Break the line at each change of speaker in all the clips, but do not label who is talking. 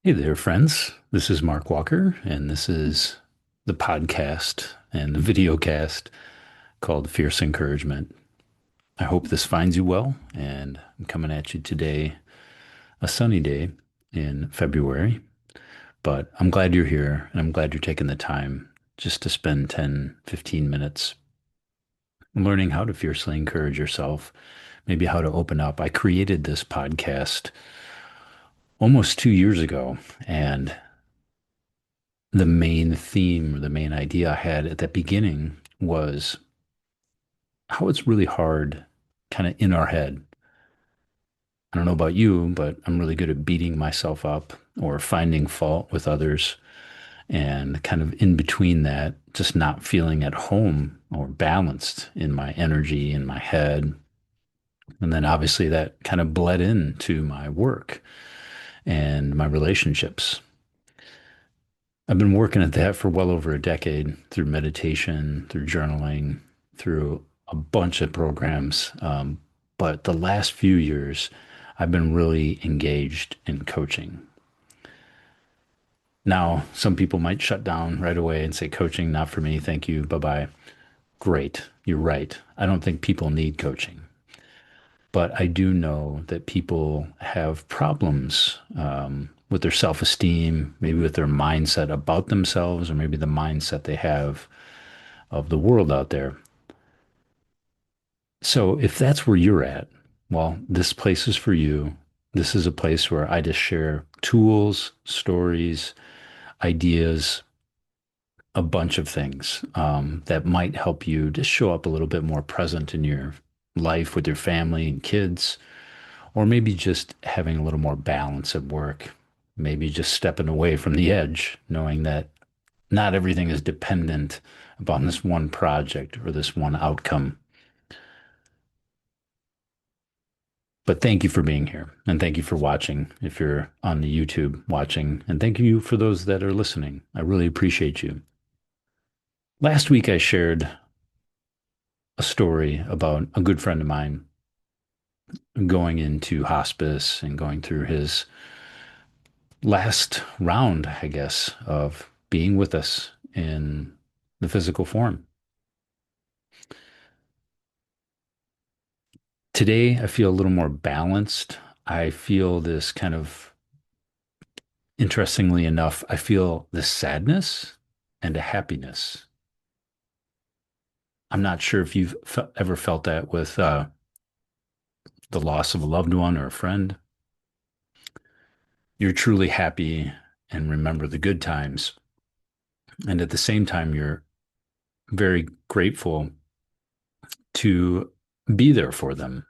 Hey there, friends. This is Mark Walker, and this is the podcast and the video cast called Fierce Encouragement. I hope this finds you well, and I'm coming at you today, a sunny day in February. But I'm glad you're here, and I'm glad you're taking the time just to spend 10, 15 minutes learning how to fiercely encourage yourself, maybe how to open up. I created this podcast almost 2 years ago, and the main theme or the main idea I had at the beginning was how it's really hard kind of in our head. I don't know about you, but I'm really good at beating myself up or finding fault with others and kind of in between that, just not feeling at home or balanced in my energy, in my head. And then obviously that kind of bled into my work and my relationships. I've been working at that for well over a decade through meditation, through journaling, through a bunch of programs. But the last few years, I've been really engaged in coaching. Now, some people might shut down right away and say, coaching, not for me. Thank you. Bye bye. Great. You're right. I don't think people need coaching. But I do know that people have problems with their self-esteem, maybe with their mindset about themselves, or maybe the mindset they have of the world out there. So if that's where you're at, well, this place is for you. This is a place where I just share tools, stories, ideas, a bunch of things that might help you just show up a little bit more present in your life with your family and kids, or maybe just having a little more balance at work, maybe just stepping away from the edge, knowing that not everything is dependent upon this one project or this one outcome. But thank you for being here and thank you for watching if you're on the YouTube watching. And thank you for those that are listening. I really appreciate you. Last week, I shared a story about a good friend of mine going into hospice and going through his last round, I guess, of being with us in the physical form. Today, I feel a little more balanced. I feel this kind of, interestingly enough, I feel this sadness and a happiness. I'm not sure if you've ever felt that with the loss of a loved one or a friend. You're truly happy and remember the good times. And at the same time, you're very grateful to be there for them,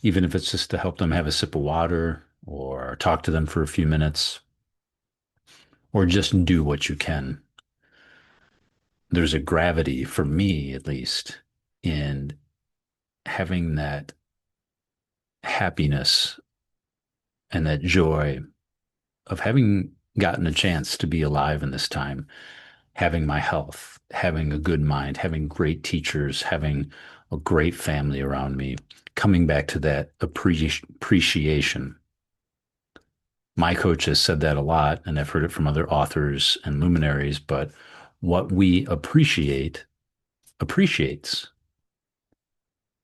even if it's just to help them have a sip of water or talk to them for a few minutes or just do what you can. There's a gravity, for me at least, in having that happiness and that joy of having gotten a chance to be alive in this time, having my health, having a good mind, having great teachers, having a great family around me, coming back to that appreciation. My coach has said that a lot, and I've heard it from other authors and luminaries, but what we appreciate appreciates,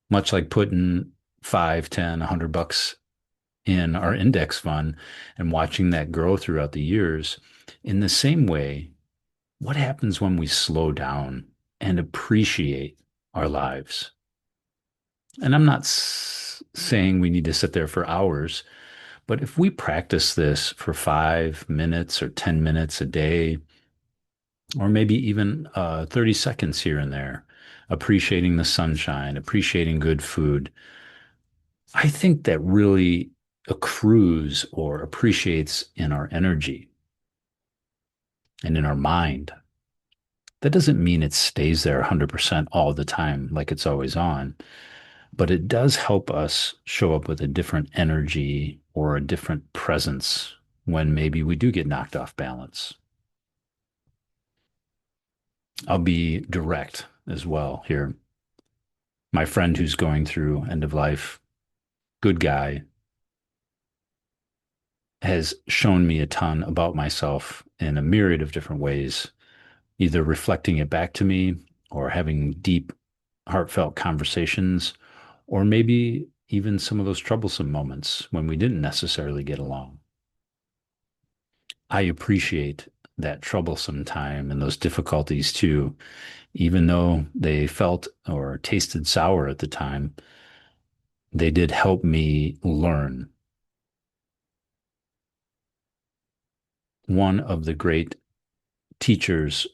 much like putting 5, 10, 100 bucks in our index fund and watching that grow throughout the years. In the same way, what happens when we slow down and appreciate our lives? And I'm not saying we need to sit there for hours, but if we practice this for 5 minutes or 10 minutes a day, or maybe even 30 seconds here and there, appreciating the sunshine, appreciating good food, I think that really accrues or appreciates in our energy and in our mind. That doesn't mean it stays there 100% all the time, like it's always on, but it does help us show up with a different energy or a different presence when maybe we do get knocked off balance. I'll be direct as well here. My friend who's going through end of life, good guy, has shown me a ton about myself in a myriad of different ways, either reflecting it back to me or having deep, heartfelt conversations, or maybe even some of those troublesome moments when we didn't necessarily get along. I appreciate that troublesome time and those difficulties too, even though they felt or tasted sour at the time, they did help me learn. One of the great teachers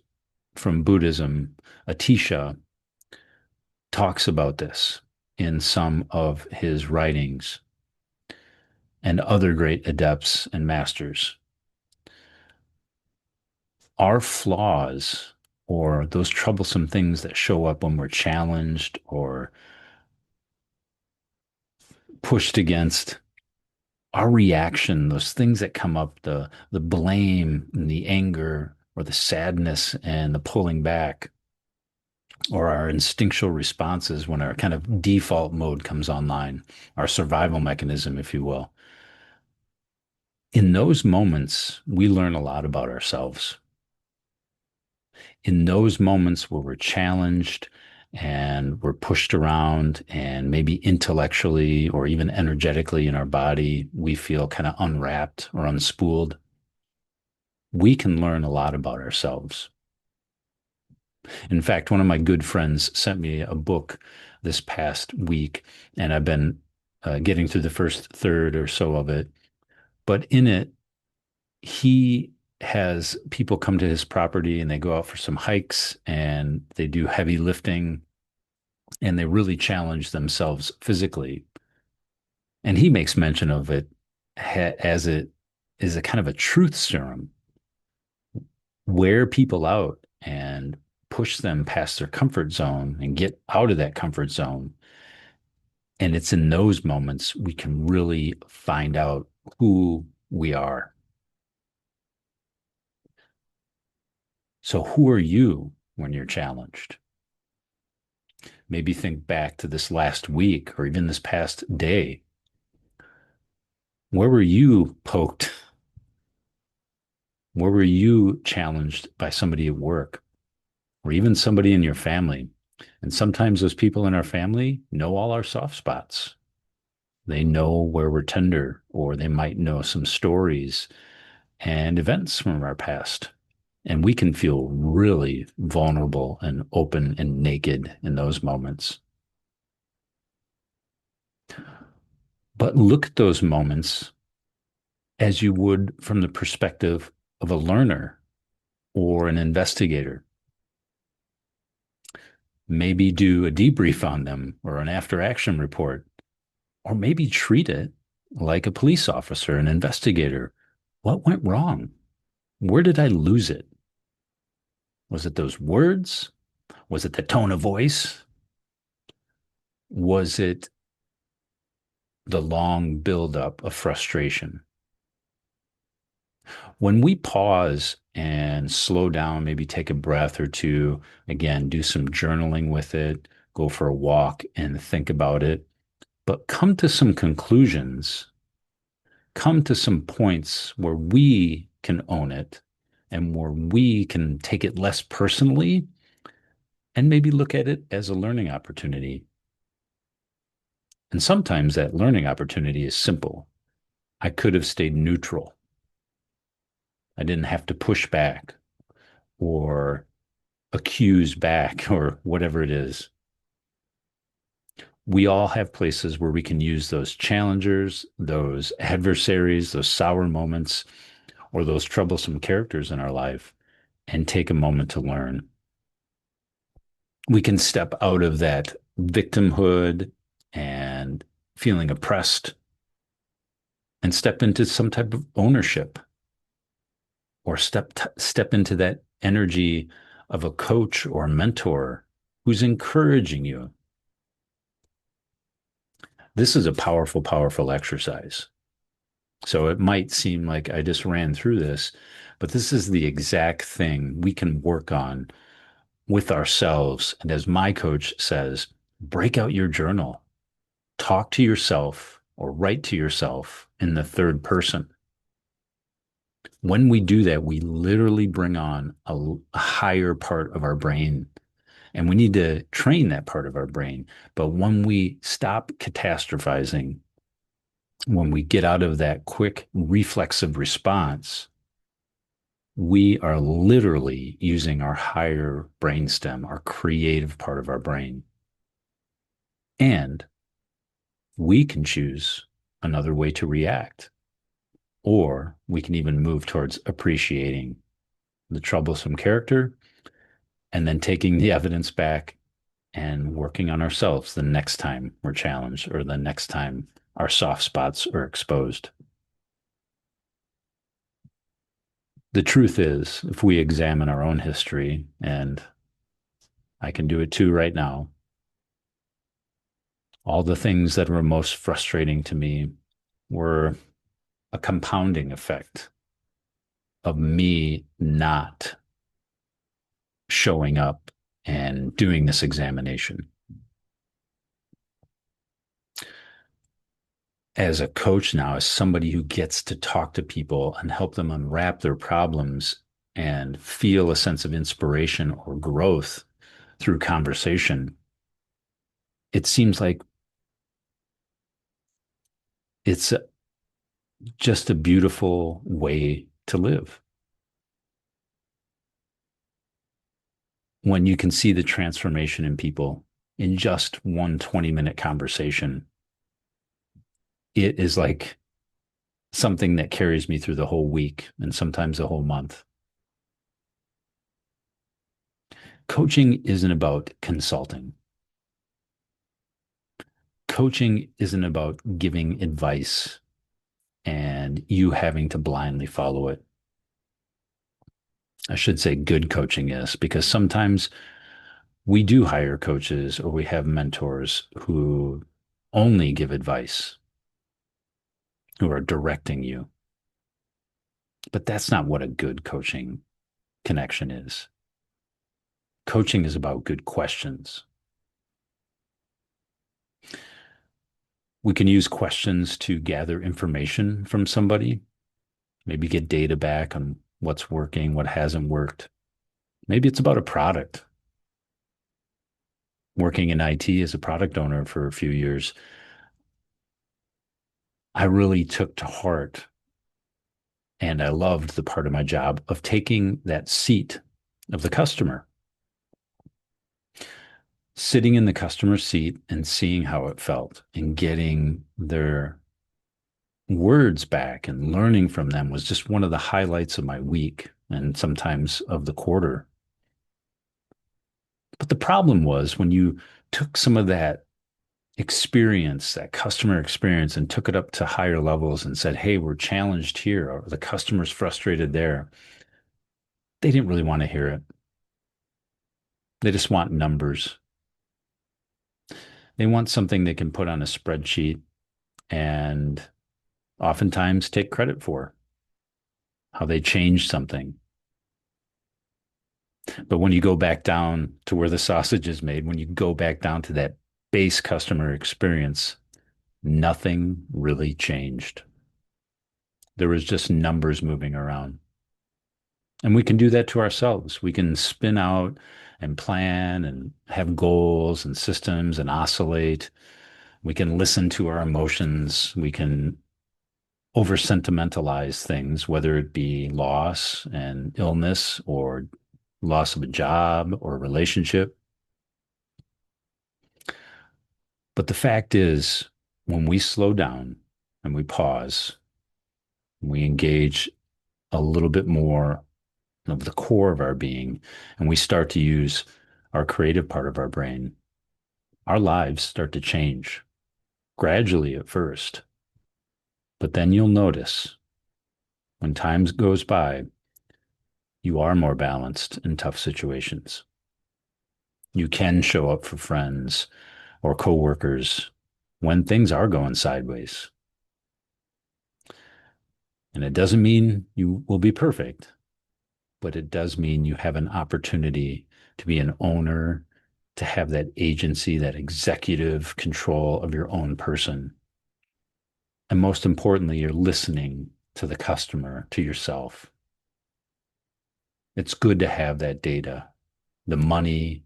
from Buddhism, Atisha, talks about this in some of his writings, and other great adepts and masters. Our flaws or those troublesome things that show up when we're challenged or pushed against, our reaction, those things that come up, the blame and the anger or the sadness and the pulling back, or our instinctual responses when our kind of default mode comes online, our survival mechanism, if you will. In those moments, we learn a lot about ourselves. In those moments where we're challenged and we're pushed around, and maybe intellectually or even energetically in our body, we feel kind of unwrapped or unspooled, we can learn a lot about ourselves. In fact, one of my good friends sent me a book this past week, and I've been getting through the first third or so of it. But in it, he has people come to his property and they go out for some hikes and they do heavy lifting and they really challenge themselves physically. And he makes mention of it as it is a kind of a truth serum, wear people out and push them past their comfort zone and get out of that comfort zone. And it's in those moments we can really find out who we are. So, who are you when you're challenged? Maybe think back to this last week or even this past day. Where were you poked? Where were you challenged by somebody at work or even somebody in your family? And sometimes those people in our family know all our soft spots. They know where we're tender, or they might know some stories and events from our past. And we can feel really vulnerable and open and naked in those moments. But look at those moments as you would from the perspective of a learner or an investigator. Maybe do a debrief on them or an after action report, or maybe treat it like a police officer, an investigator. What went wrong? Where did I lose it? Was it those words? Was it the tone of voice? Was it the long buildup of frustration? When we pause and slow down, maybe take a breath or two, again, do some journaling with it, go for a walk and think about it, but come to some conclusions, come to some points where we can own it and where we can take it less personally and maybe look at it as a learning opportunity. And sometimes that learning opportunity is simple. I could have stayed neutral. I didn't have to push back or accuse back or whatever it is. We all have places where we can use those challengers, those adversaries, those sour moments, or those troublesome characters in our life and take a moment to learn. We can step out of that victimhood and feeling oppressed and step into some type of ownership, or step into that energy of a coach or a mentor who's encouraging you. This is a powerful, powerful exercise. So it might seem like I just ran through this, but this is the exact thing we can work on with ourselves. And as my coach says, break out your journal, talk to yourself or write to yourself in the third person. When we do that, we literally bring on a higher part of our brain, and we need to train that part of our brain. But when we stop catastrophizing, when we get out of that quick reflexive response, we are literally using our higher brainstem, our creative part of our brain. And we can choose another way to react, or we can even move towards appreciating the troublesome character and then taking the evidence back and working on ourselves the next time we're challenged or the next time our soft spots are exposed. The truth is, if we examine our own history, and I can do it too right now, all the things that were most frustrating to me were a compounding effect of me not showing up and doing this examination. As a coach now, as somebody who gets to talk to people and help them unwrap their problems and feel a sense of inspiration or growth through conversation, it seems like it's just a beautiful way to live. When you can see the transformation in people in just one 20-minute conversation, it is like something that carries me through the whole week and sometimes the whole month. Coaching isn't about consulting. Coaching isn't about giving advice and you having to blindly follow it. I should say good coaching is, because sometimes we do hire coaches or we have mentors who only give advice, who are directing you. But that's not what a good coaching connection is. Coaching is about good questions. We can use questions to gather information from somebody, maybe get data back on what's working, what hasn't worked. Maybe it's about a product. Working in IT as a product owner for a few years, I really took to heart and I loved the part of my job of taking that seat of the customer, sitting in the customer's seat and seeing how it felt and getting their words back and learning from them was just one of the highlights of my week and sometimes of the quarter. But the problem was when you took some of that experience, that customer experience, and took it up to higher levels and said, hey, we're challenged here, or the customer's frustrated there, they didn't really want to hear it. They just want numbers. They want something they can put on a spreadsheet and oftentimes take credit for how they changed something. But when you go back down to where the sausage is made, when you go back down to that base customer experience, nothing really changed. There was just numbers moving around. And we can do that to ourselves. We can spin out and plan and have goals and systems and oscillate. We can listen to our emotions. We can over sentimentalize things, whether it be loss and illness or loss of a job or a relationship. But the fact is, when we slow down and we pause, we engage a little bit more of the core of our being, and we start to use our creative part of our brain, our lives start to change gradually at first. But then you'll notice when time goes by, you are more balanced in tough situations. You can show up for friends or coworkers when things are going sideways. And it doesn't mean you will be perfect, but it does mean you have an opportunity to be an owner, to have that agency, that executive control of your own person. And most importantly, you're listening to the customer, to yourself. It's good to have that data, the money,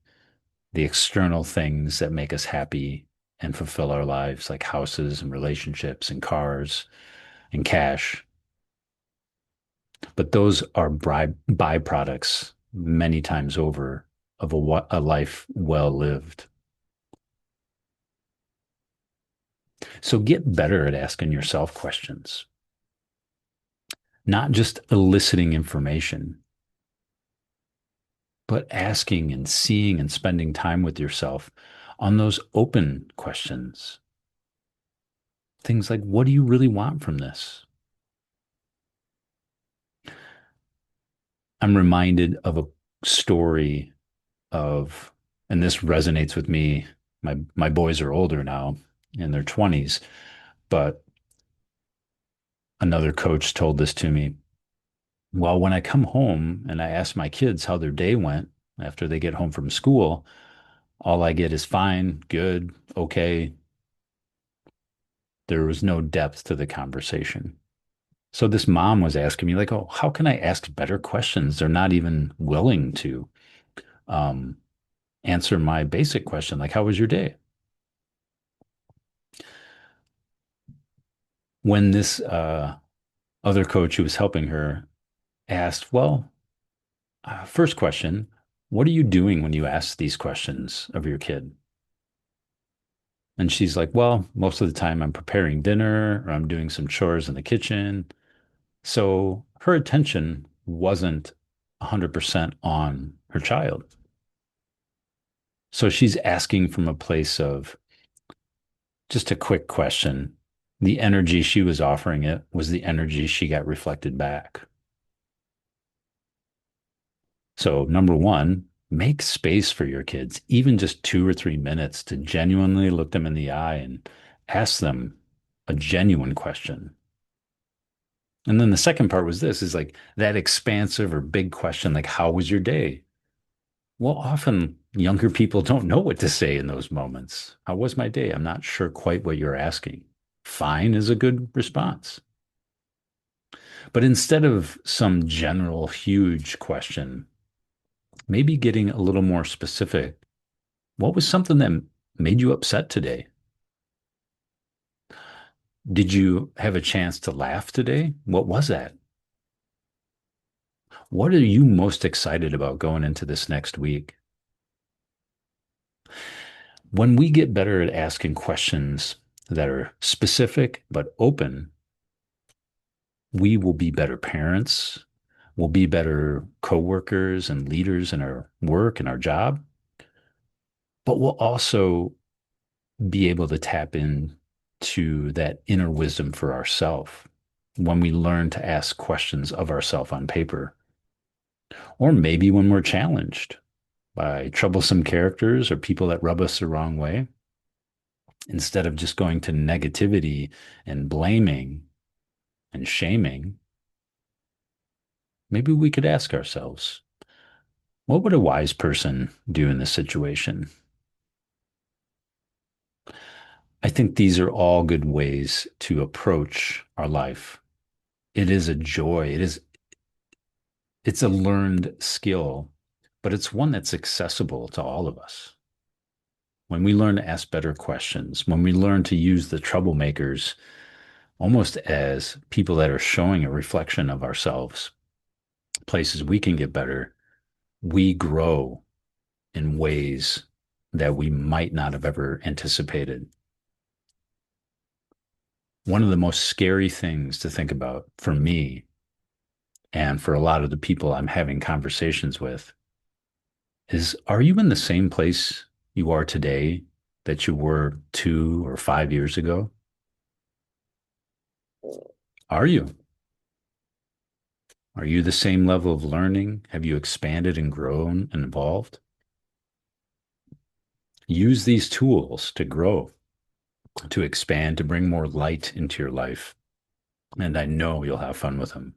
the external things that make us happy and fulfill our lives, like houses and relationships and cars and cash. But those are byproducts many times over of a life well lived. So get better at asking yourself questions, not just eliciting information, but asking and seeing and spending time with yourself on those open questions. Things like, what do you really want from this? I'm reminded of a story of, and this resonates with me. My boys are older now in their 20s, but another coach told this to me. Well, when I come home and I ask my kids how their day went after they get home from school, all I get is fine, good, okay. There was no depth to the conversation. So this mom was asking me, like, oh, how can I ask better questions? They're not even willing to um, answer my basic question, like, how was your day? When this other coach who was helping her asked, well, first question, what are you doing when you ask these questions of your kid? And she's like, well, most of the time I'm preparing dinner or I'm doing some chores in the kitchen. So her attention wasn't 100% on her child. So she's asking from a place of just a quick question. The energy she was offering it was the energy she got reflected back. So, number one, make space for your kids, even just 2 or 3 minutes to genuinely look them in the eye and ask them a genuine question. And then the second part was this is like that expansive or big question, like, how was your day? Well, often younger people don't know what to say in those moments. How was my day? I'm not sure quite what you're asking. Fine is a good response. But instead of some general, huge question, maybe getting a little more specific. What was something that made you upset today? Did you have a chance to laugh today? What was that? What are you most excited about going into this next week? When we get better at asking questions that are specific but open, we will be better parents, we'll be better coworkers and leaders in our work and our job, but we'll also be able to tap into that inner wisdom for ourselves when we learn to ask questions of ourselves on paper, or maybe when we're challenged by troublesome characters or people that rub us the wrong way. Instead of just going to negativity and blaming and shaming, maybe we could ask ourselves, what would a wise person do in this situation? I think these are all good ways to approach our life. It is a joy. It's a learned skill, but it's one that's accessible to all of us. When we learn to ask better questions, when we learn to use the troublemakers almost as people that are showing a reflection of ourselves, places we can get better, we grow in ways that we might not have ever anticipated. One of the most scary things to think about for me and for a lot of the people I'm having conversations with is, are you in the same place you are today that you were 2 or 5 years ago? Are you? Are you the same level of learning? Have you expanded and grown and evolved? Use these tools to grow, to expand, to bring more light into your life. And I know you'll have fun with them.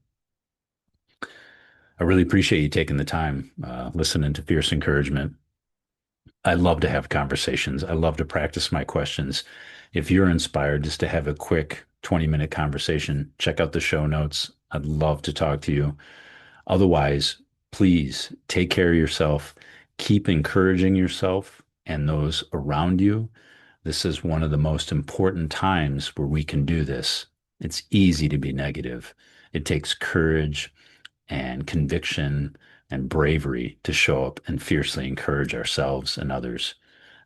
I really appreciate you taking the time, listening to Fierce Encouragement. I love to have conversations. I love to practice my questions. If you're inspired just to have a quick 20-minute conversation. Check out the show notes. I'd love to talk to you. Otherwise, please take care of yourself. Keep encouraging yourself and those around you. This is one of the most important times where we can do this. It's easy to be negative. It takes courage and conviction and bravery to show up and fiercely encourage ourselves and others.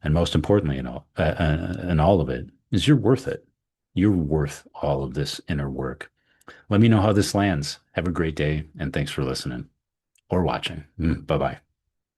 And most importantly, in all of it, is you're worth it. You're worth all of this inner work. Let me know how this lands. Have a great day, and thanks for listening or watching. Bye bye.